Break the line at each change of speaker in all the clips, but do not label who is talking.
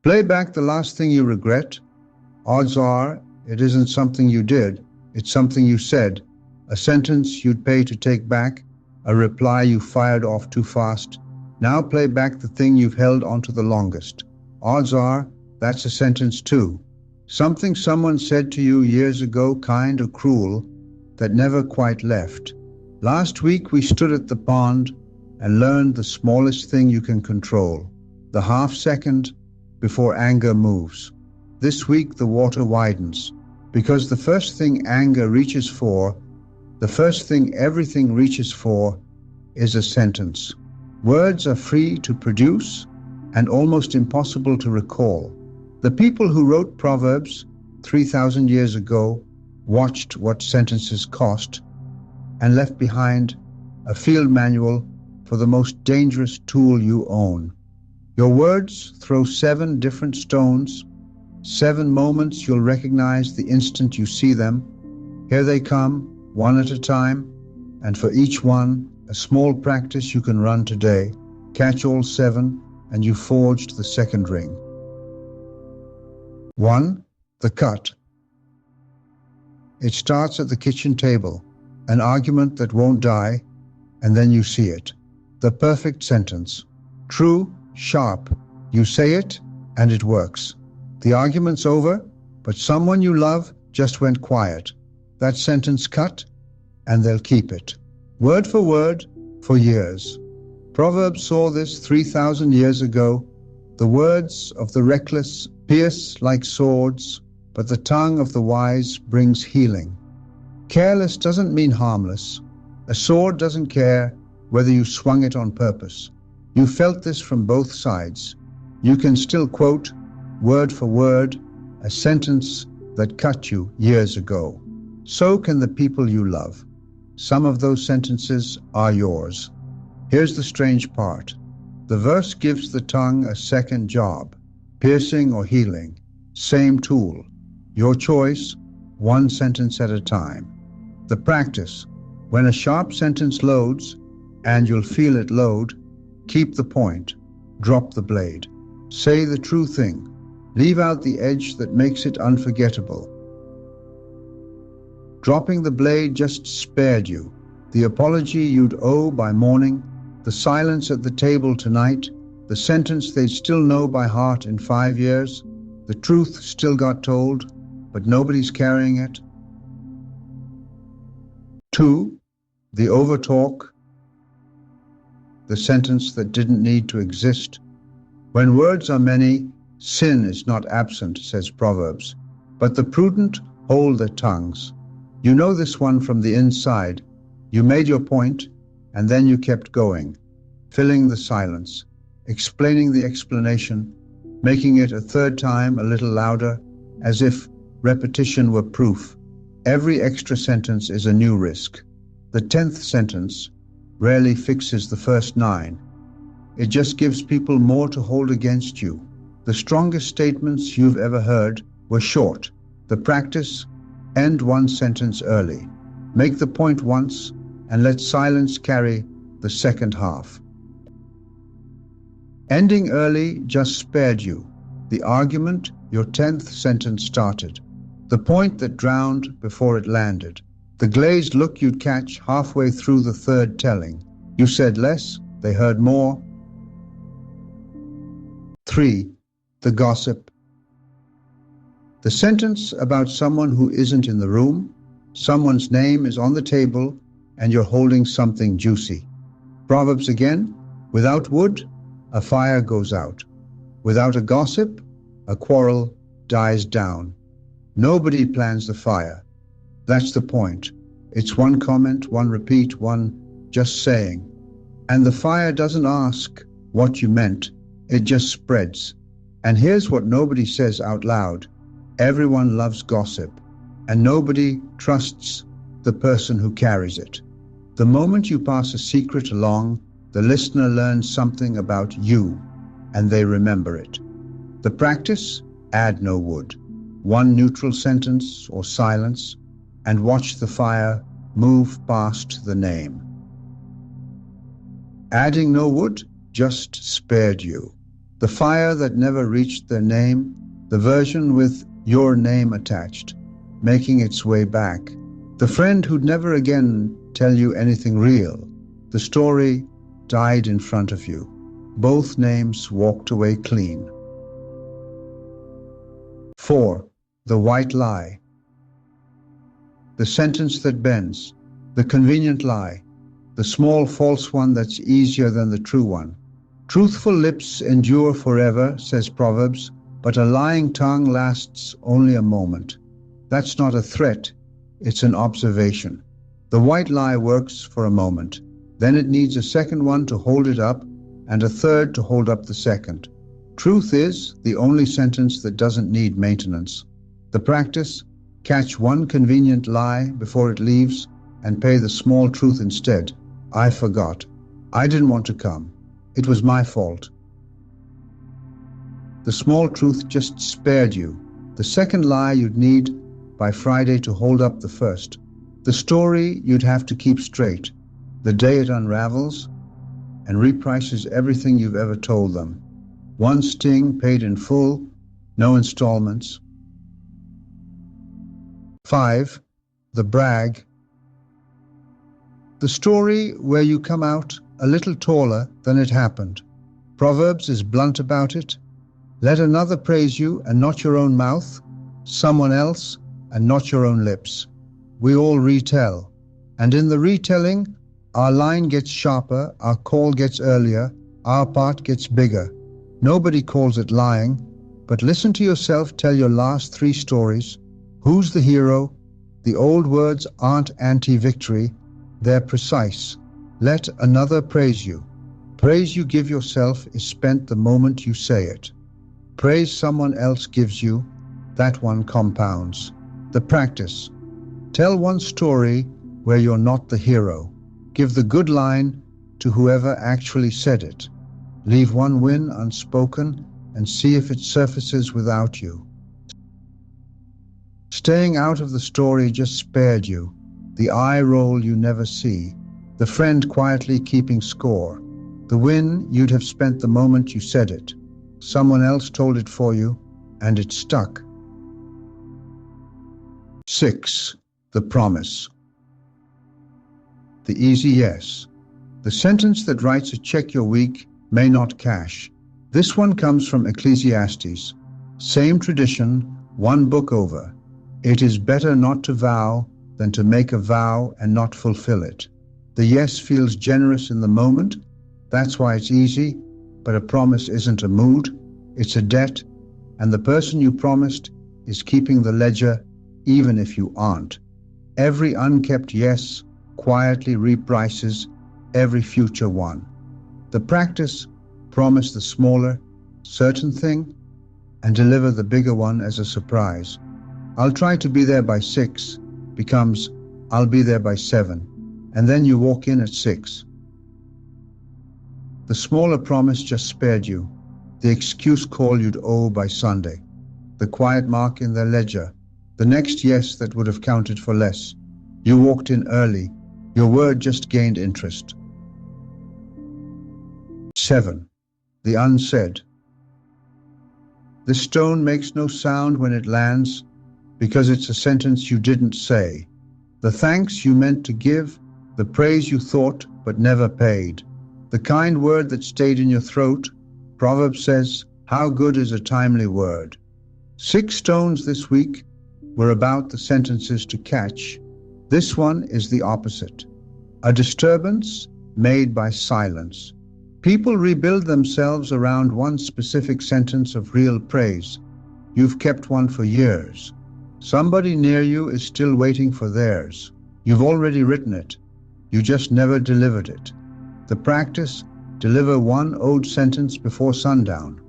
Play back the last thing you regret. Odds are it isn't something you did, it's something you said, a sentence you'd pay to take back, a reply you fired off too fast. Now play back the thing you've held onto the longest. Odds are that's a sentence too. Something someone said to you years ago, kind or cruel, that never quite left. Last week we stood at the pond and learned the smallest thing you can control, the half second before anger moves. This week the water widens, because the first thing anger reaches for, the first thing everything reaches for, is a sentence. Words are free to produce and almost impossible to recall. The people who wrote Proverbs 3,000 years ago watched what sentences cost and left behind a field manual for the most dangerous tool you own. Your words throw 7 different stones, 7 moments you'll recognize the instant you see them. Here they come, one at a time, and for each one, a small practice you can run today. Catch all 7, and you forged the second ring. 1. The cut. It starts at the kitchen table, an argument that won't die, and then you see it. The perfect sentence. True, sharp. You say it, and it works. The argument's over, but someone you love just went quiet. That sentence cut, and they'll keep it. Word for word, for years. Proverbs saw this 3,000 years ago. The words of the reckless pierce like swords, but the tongue of the wise brings healing. Careless doesn't mean harmless. A sword doesn't care whether you swung it on purpose. You felt this from both sides. You can still quote, word for word, a sentence that cut you years ago. So can the people you love. Some of those sentences are yours. Here's the strange part. The verse gives the tongue a second job, piercing or healing. Same tool. Your choice, one sentence at a time. The practice. When a sharp sentence loads, and you'll feel it load, keep the point, drop the blade. Say the true thing. Leave out the edge that makes it unforgettable. Dropping the blade just spared you the apology you'd owe by morning, the silence at the table tonight, the sentence they'd still know by heart in 5 years. The truth still got told, but nobody's carrying it. 2. The overtalk, the sentence that didn't need to exist. When words are many, sin is not absent, says Proverbs, but the prudent hold their tongues. You know this one from the inside. You made your point, and then you kept going, filling the silence, explaining the explanation, making it a third time a little louder, as if repetition were proof. Every extra sentence is a new risk. The 10th sentence rarely fixes the first 9. It just gives people more to hold against you. The strongest statements you've ever heard were short. The practice, end one sentence early. Make the point once and let silence carry the second half. Ending early just spared you the argument your 10th sentence started, the point that drowned before it landed, the glazed look you'd catch halfway through the third telling. You said less, they heard more. 3. The gossip. The sentence about someone who isn't in the room, someone's name is on the table, and you're holding something juicy. Proverbs again, without wood, a fire goes out. Without a gossip, a quarrel dies down. Nobody plans the fire. That's the point. It's one comment, one repeat, one just saying. And the fire doesn't ask what you meant, it just spreads. And here's what nobody says out loud. Everyone loves gossip, and nobody trusts the person who carries it. The moment you pass a secret along, the listener learns something about you, and they remember it. The practice? Add no wood. One neutral sentence or silence, and watch the fire move past the name. Adding no wood just spared you The fire that never reached their name, the version with your name attached, making its way back. The friend who'd never again tell you anything real. The story died in front of you. Both names walked away clean. 4. The white lie. The sentence that bends. The convenient lie. The small false one that's easier than the true one. Truthful lips endure forever, says Proverbs, but a lying tongue lasts only a moment. That's not a threat, it's an observation. The white lie works for a moment. Then it needs a second one to hold it up, and a third to hold up the second. Truth is the only sentence that doesn't need maintenance. The practice: catch one convenient lie before it leaves and pay the small truth instead. I forgot. I didn't want to come. It was my fault. The small truth just spared you the second lie you'd need by Friday to hold up the first. The story you'd have to keep straight the day it unravels and reprices everything you've ever told them. One sting paid in full, no installments. 5. The brag. The story where you come out a little taller than it happened. Proverbs is blunt about it. Let another praise you and not your own mouth, someone else and not your own lips. We all retell, and in the retelling, our line gets sharper, our call gets earlier, our part gets bigger. Nobody calls it lying, but listen to yourself tell your last 3 stories. Who's the hero? The old words aren't anti-victory, they're precise. Let another praise you. Praise you give yourself is spent the moment you say it. Praise someone else gives you, that one compounds. The practice: tell one story where you're not the hero. Give the good line to whoever actually said it. Leave one win unspoken and see if it surfaces without you. Staying out of the story just spared you the eye roll you never see, the friend quietly keeping score. The win you'd have spent the moment you said it. Someone else told it for you, and it stuck. 6. The promise. The easy yes. The sentence that writes a check your week may not cash. This one comes from Ecclesiastes. Same tradition, one book over. It is better not to vow than to make a vow and not fulfill it. The yes feels generous in the moment. That's why it's easy, but a promise isn't a mood, it's a debt, and the person you promised is keeping the ledger even if you aren't. Every unkept yes quietly reprices every future one. The practice: promise the smaller, certain thing and deliver the bigger one as a surprise. I'll try to be there by 6 becomes I'll be there by 7, and then you walk in at 6. The smaller promise just spared you the excuse call you'd owe by Sunday, the quiet mark in their ledger, the next yes that would have counted for less. You walked in early, your word just gained interest. 7. The unsaid. The stone makes no sound when it lands because it's a sentence you didn't say. The thanks you meant to give, the praise you thought but never paid, the kind word that stayed in your throat. Proverbs says, how good is a timely word. 6 stones this week were about the sentences to catch. This one is the opposite. A disturbance made by silence. People rebuild themselves around one specific sentence of real praise. You've kept one for years. Somebody near you is still waiting for theirs. You've already written it. You just never delivered it. The practice: deliver one owed sentence before sundown,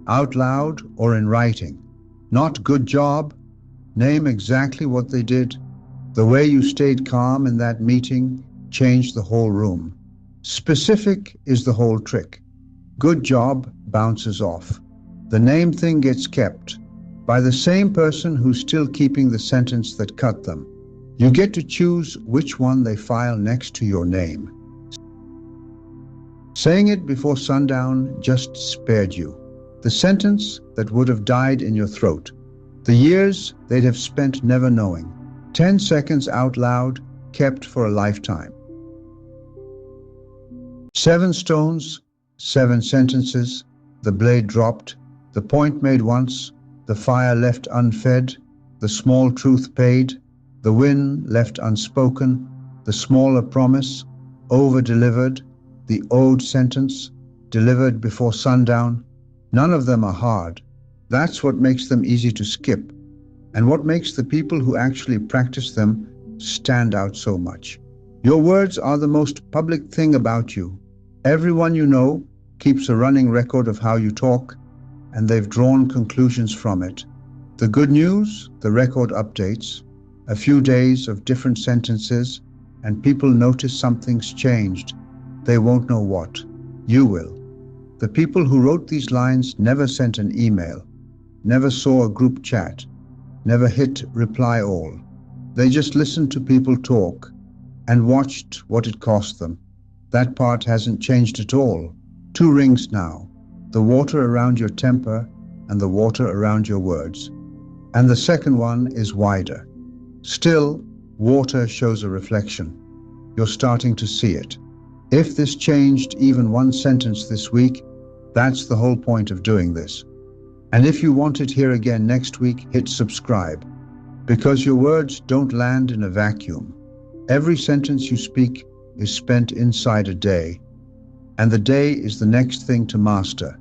out loud or in writing. Not good job. Name exactly what they did. The way you stayed calm in that meeting changed the whole room. Specific is the whole trick. Good job bounces off. The name thing gets kept by the same person who's still keeping the sentence that cut them. You get to choose which one they file next to your name. Saying it before sundown just spared you The sentence that would have died in your throat. The years they'd have spent never knowing. 10 seconds out loud, kept for a lifetime. 7 stones, 7 sentences, the blade dropped, the point made once, the fire left unfed, the small truth paid, the win left unspoken, the smaller promise, over-delivered, the owed sentence, delivered before sundown. None of them are hard. That's what makes them easy to skip, and what makes the people who actually practice them stand out so much. Your words are the most public thing about you. Everyone you know keeps a running record of how you talk, and they've drawn conclusions from it. The good news, the record updates, a few days of different sentences, and people notice something's changed. They won't know what. You will. The people who wrote these lines never sent an email, never saw a group chat, never hit reply all. They just listened to people talk and watched what it cost them. That part hasn't changed at all. 2 rings now, the water around your temper and the water around your words. And the second one is wider. Still, water shows a reflection. You're starting to see it. If this changed even 1 sentence this week, that's the whole point of doing this. And if you want it here again next week, hit subscribe. Because your words don't land in a vacuum. Every sentence you speak is spent inside a day. And the day is the next thing to master.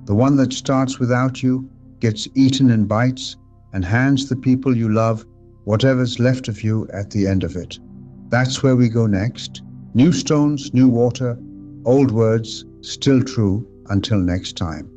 The one that starts without you, gets eaten in bites, and hands the people you love whatever's left of you at the end of it. That's where we go next. New stones, new water, old words, still true. Until next time.